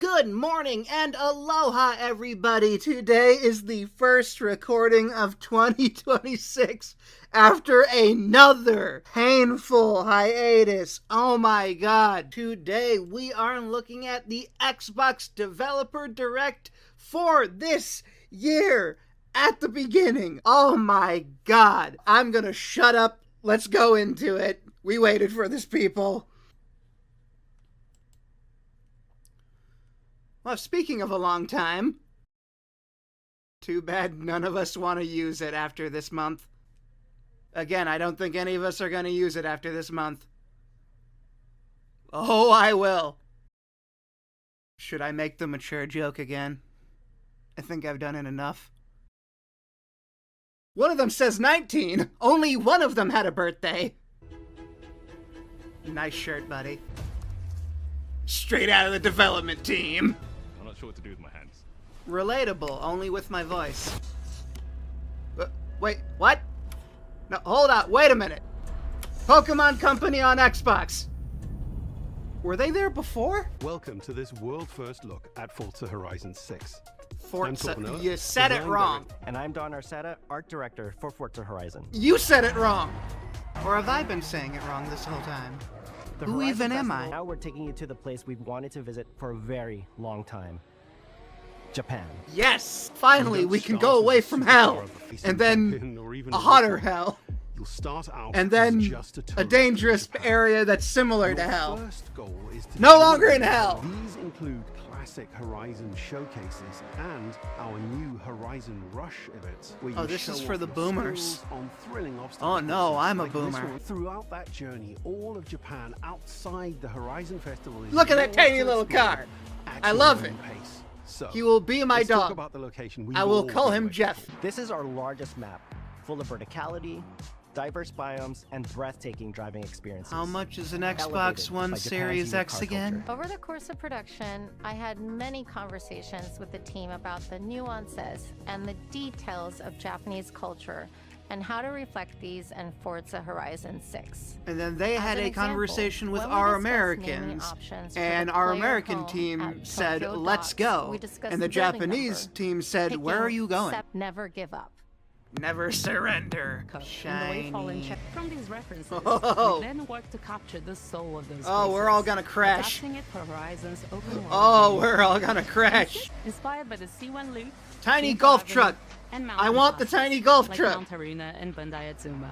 Good morning and aloha, everybody. Today is the first recording of 2026 after another painful hiatus. Oh my god. Today we are looking at the Xbox Developer Direct for this year at the beginning. Oh my god. I'm gonna shut up. Let's go into it. We waited for this, people. Well, speaking of a long time, too bad none of us want to use it after this month. Again, I don't think any of us are going to use it after this month. Oh, I will. Should I make the mature joke again? I think I've done it enough. One of them says 19. Only one of them had a birthday. Nice shirt, buddy. Straight out of the development team. I'm not sure what to do with my hands. Relatable, only with my voice. Wait, what? No, hold on, wait a minute. Pokemon Company on Xbox. Were they there before? Welcome to this world-first look at Forza Horizon 6. Forza, you said it wrong. And I'm Don Arcetta, Art Director for Forza Horizon. You said it wrong. Or have I been saying it wrong this whole time? Who even am I? Now we're taking you to the place we've wanted to visit for a very long time. Japan. Yes! Finally, we can go away from hell. And then a hotter hell. You'll start out and then just a dangerous area that's similar to hell. First goal is to no longer in hell. These include classic Horizon showcases and our new Horizon Rush events. Oh, this is for the boomers. On thrilling oh no, I'm a boomer. Throughout that journey, all of Japan outside the Horizon Festival is look at that tiny little car. I love it. So, he will be my dog. Talk about the location I will call him Jeff. This is our largest map, full of verticality, diverse biomes, and breathtaking driving experiences. How much is an Xbox One Series X again? Over the course of production, I had many conversations with the team about the nuances and the details of Japanese culture and how to reflect these in Forza Horizon 6. And then they had a conversation with our Americans, and our American team said, let's go. And the Japanese team said, where are you going? Never give up. Never surrender. Shiny. From these references, oh. we then work to capture the soul of those oh, places, we're all gonna crash. It for Horizon's open world oh, we're all gonna crash. Inspired by the C1 loop, tiny golf truck. I want the tiny golf truck. Mount Haruna and Bandai Atsuma.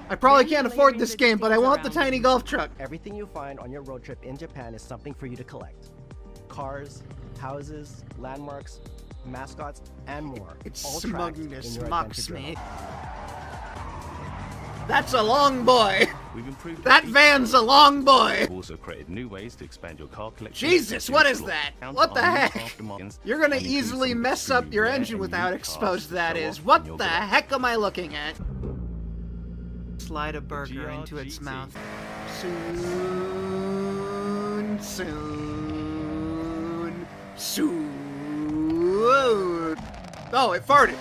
I probably can't afford this game, but I want the tiny golf truck. Everything you find on your road trip in Japan is something for you to collect. Cars, houses, landmarks, mascots, and more. Its smugness mocks me. That's a long boy. We've improved that van's a long boy. We've also created new ways to expand your car collection. Jesus, what is that? What the heck? You're gonna easily mess up your engine with how exposed that is. What the heck am I looking at? Slide a burger into its mouth. Soon, soon, soon. Oh, it farted.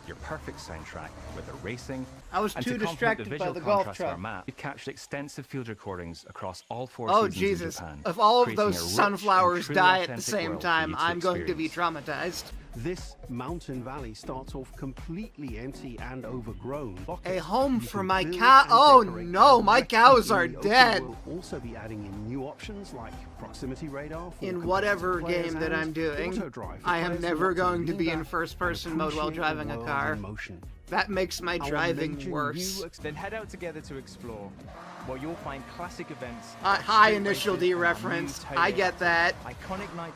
Your perfect soundtrack with the racing. I was too distracted by the golf truck. We've captured extensive field recordings across all four seasons Jesus. In Japan. If all of those sunflowers die at the same time, I'm going to be traumatized. This mountain valley starts off completely empty and overgrown. A home for my cow. Oh no, my cows are dead. We'll also be adding in new options like proximity radar in whatever game that I'm doing. I am never going to be in first-person mode while driving a car. That makes my driving worse. Then head out together to explore, where you'll find classic events. High Initial D reference. I get that.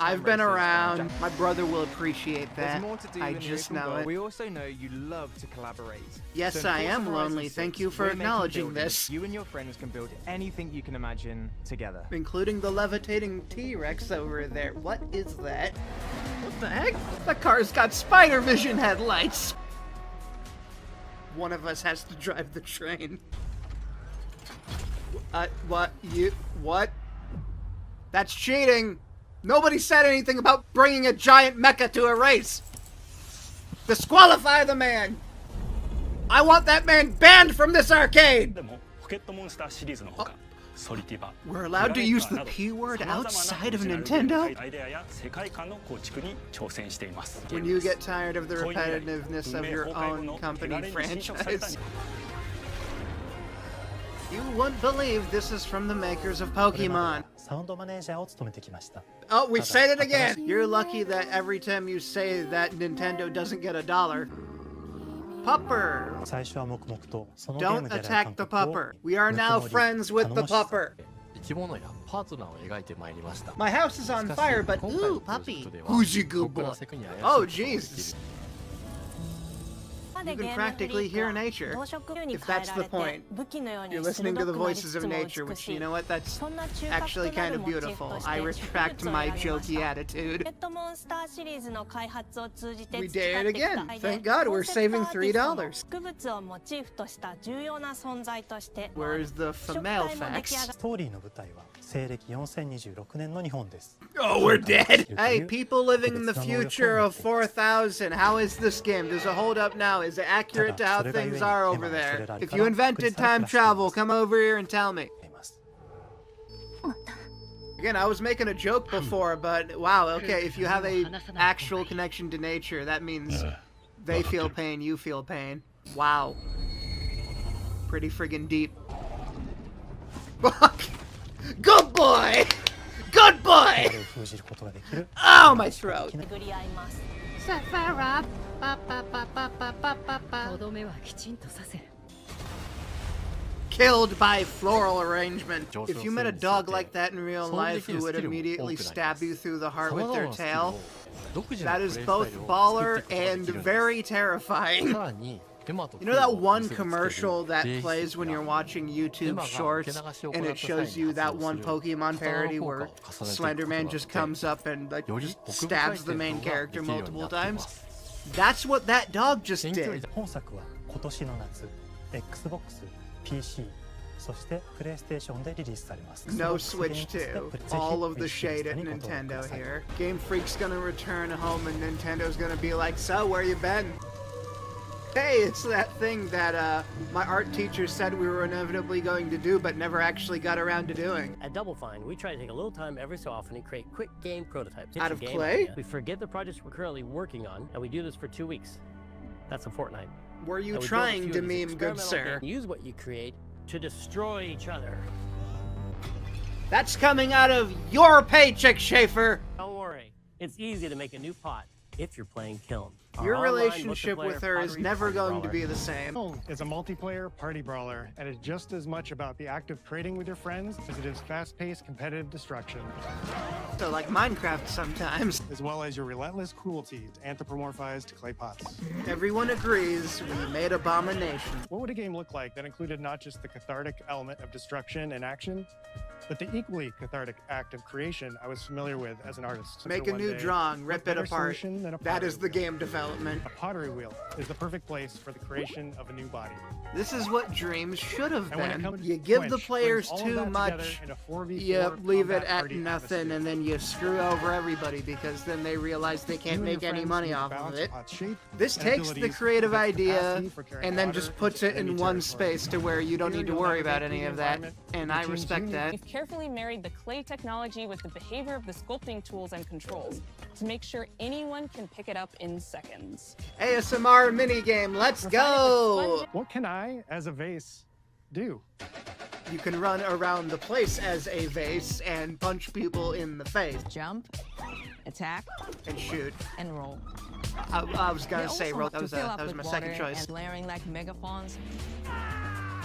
I've been around. My brother will appreciate that. There's more to do I just know it. We also know you love to collaborate. Yes, so I am lonely. Thank you for acknowledging this. You and your friends can build anything you can imagine together. Including the levitating T-Rex over there. What is that? What the heck? That car's got spider vision headlights. One of us has to drive the train. What? That's cheating! Nobody said anything about bringing a giant mecha to a race! Disqualify the man! I want that man banned from this arcade! We're allowed to use the P word outside of Nintendo? When you get tired of the repetitiveness of your own company franchise. You wouldn't believe this is from the makers of Pokemon. サウンドマネージャーを務めてきました。 Oh, we said it again! You're lucky that every time you say that Nintendo doesn't get $1. Pupper! 最初は黙々とそのゲー Don't ムである attack 感 the 覚を pupper. We are now friends with the pupper. 生き物やパートナーを描いてまいりました。 My house is on fire, but ooh, puppy. Who's your good boy? Oh, Jesus. You can practically hear nature, if that's the point. You're listening to the voices of nature, which, you know what, that's actually kind of beautiful. I retract my jokey attitude. We did it again. Thank God, we're saving $3. Where's the female facts? ストーリーの舞台は西暦4026年の日本です。 Oh, we're dead! Hey, people living in the future of 4000, how is this game? Does it hold up now? Is it accurate to how things are over there? If you invented time travel, come over here and tell me. Again, I was making a joke before, but wow, okay, if you have a actual connection to nature, that means they feel pain, you feel pain. Wow. Pretty friggin' deep. Good boy! Good boy! Oh, my throat! Killed by floral arrangement. If you met a dog like that in real life who would immediately stab you through the heart with their tail, that is both baller and very terrifying. You know that one commercial that plays when you're watching YouTube Shorts and it shows you that one Pokemon parody where Slenderman just comes up and like just stabs the main character multiple times? That's what that dog just did. 本作は今年の夏、Xbox、PC、そしてプレイステーションでリリースされます。 No Switch 2. All of the shade at Nintendo here. Game Freak's gonna return home and Nintendo's gonna be like, so where you been? Hey, it's that thing that my art teacher said we were inevitably going to do but never actually got around to doing. At Double Fine, we try to take a little time every so often and create quick game prototypes. Out of clay? We forget the projects we're currently working on, and we do this for 2 weeks. That's a fortnight. Were you And we build a trying few to of these meme, good experimental sir? games. Use what you create to destroy each other. That's coming out of your paycheck, Schaefer! Don't worry, it's easy to make a new pot if you're playing Kiln. Your relationship with her is never going to be the same. It's a multiplayer party brawler, and it's just as much about the act of trading with your friends as it is fast-paced competitive destruction. So like Minecraft sometimes. As well as your relentless cruelty to anthropomorphized clay pots. Everyone agrees we made Abomination. What would a game look like that included not just the cathartic element of destruction and action, but the equally cathartic act of creation I was familiar with as an artist? Make a new drawing, rip it apart. That is the game development. A pottery wheel is the perfect place for the creation of a new body. This is what dreams should have And when it been. comes to You give the Quench, players brings all too of that much, together in a 4v4 you leave it combat at party nothing, atmosphere. and then you screw over everybody because then they realize they can't You and make your any friends money need to off of balance it. the pot's shape This and takes the abilities creative with its idea capacity for carrying and then water just puts into it in any one territory. space to where you don't Here need to you'll worry navigate about any the of that, environment, and which I is respect unique. that. We've carefully married the clay technology with the behavior of the sculpting tools and controls to make sure anyone can pick it up in seconds. ASMR minigame, let's go! What can I, as a vase, do? You can run around the place as a vase and punch people in the face. Jump, attack, and shoot. And roll. I was gonna say roll. To That was fill up my with second water choice. And blaring like megaphones.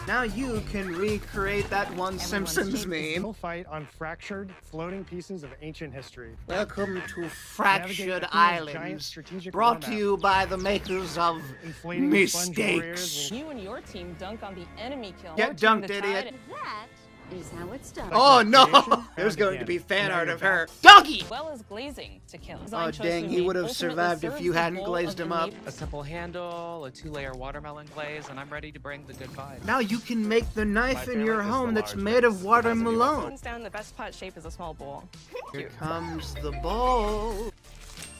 Now you can recreate that one Simpsons meme. We'll fight on fractured, floating pieces of ancient history. Welcome to Navigate Fractured through giant Islands, strategic brought to roadmap. you by the makers of Inflating sponge Mistakes. barriers You and your team dunk on the enemy kill. Get Turn dunked, the idiot. tide That is how it's done. Oh no! There's going to be fan art of her. Doggy! As well as glazing to kill. Oh dang, he would have survived if you hadn't glazed him up. A simple handle, a 2-layer watermelon glaze, and I'm ready to bring the good vibes. Now you can make the knife My in your favorite is home the that's large made of ones. watermelon. Hands down, the best pot shape is a small bowl. Here comes the bowl.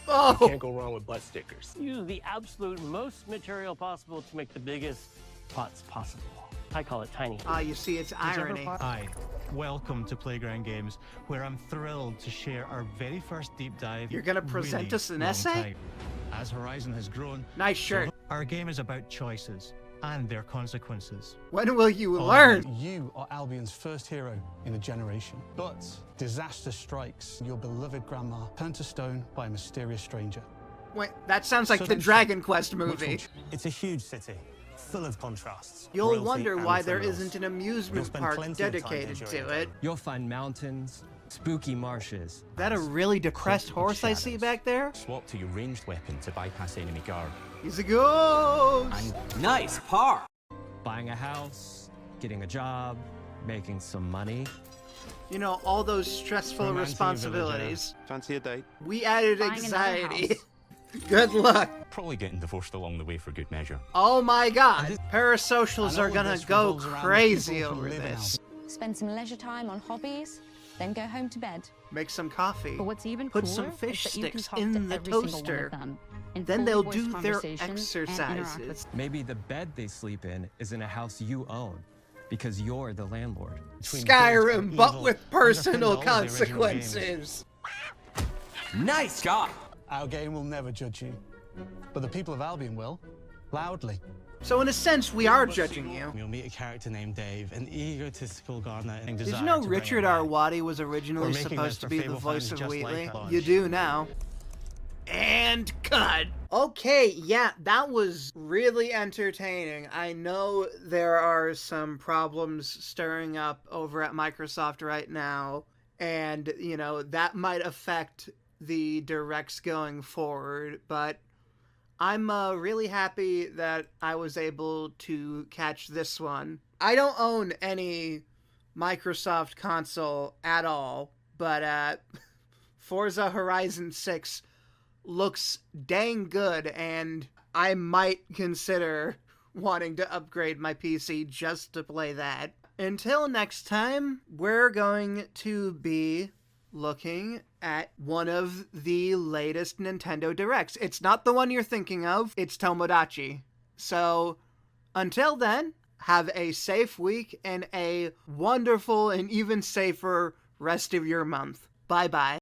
Can't Oh! go wrong with butt stickers. Use the absolute most material possible to make the biggest pots possible. I call it tiny. Ah, you see, it's irony. Hi, welcome to Playground Games, where I'm thrilled to share our very first deep dive. You're gonna present us an essay? Time. As Horizon has grown, nice shirt. Our game is about choices and their consequences. When will you learn? You are Albion's first hero in a generation. But disaster strikes. Your beloved grandma turned to stone by a mysterious stranger. Wait, that sounds like the Dragon Quest movie. It's a huge city, full of contrasts. You'll royalty wonder and why there criminals. isn't an amusement spend park plenty of time dedicated enjoying to it. it. You'll find mountains, spooky marshes. Is that a really depressed horse I see back there? Swap to your ranged weapon to bypass enemy guard. He's a ghost! And nice par! Buying a house, getting a job, making some money. You know, all those stressful responsibilities. Fancy a date? We added Buying anxiety. Good luck. Probably getting divorced along the way for good measure. Oh my god. Parasocials are gonna go crazy over this. Spend some leisure time on hobbies, then go home to bed. Make some coffee. But what's even Put cooler some fish is that you can sticks talk in to the every single one toaster. of them in Then fully they'll voiced do their conversation and interact exercises. with Maybe the bed they sleep in is in a house you own because you're the landlord. Skyrim, but with personal consequences. Nice job! Our game will never judge you, but the people of Albion will, loudly. So in a sense, we are judging you. You'll meet a character named Dave, an egotistical gardener. Did you know Richard R. Waddy was originally supposed to be the voice of Wheatley? You do now. And cut. Okay, yeah, that was really entertaining. I know there are some problems stirring up over at Microsoft right now, and, you know, that might affect the directs going forward, but I'm really happy that I was able to catch this one. I don't own any Microsoft console at all, but Forza Horizon 6 looks dang good, and I might consider wanting to upgrade my PC just to play that. Until next time, we're going to be looking at one of the latest Nintendo Directs. It's not the one you're thinking of, it's Tomodachi. So, until then, have a safe week and a wonderful and even safer rest of your month. Bye-bye.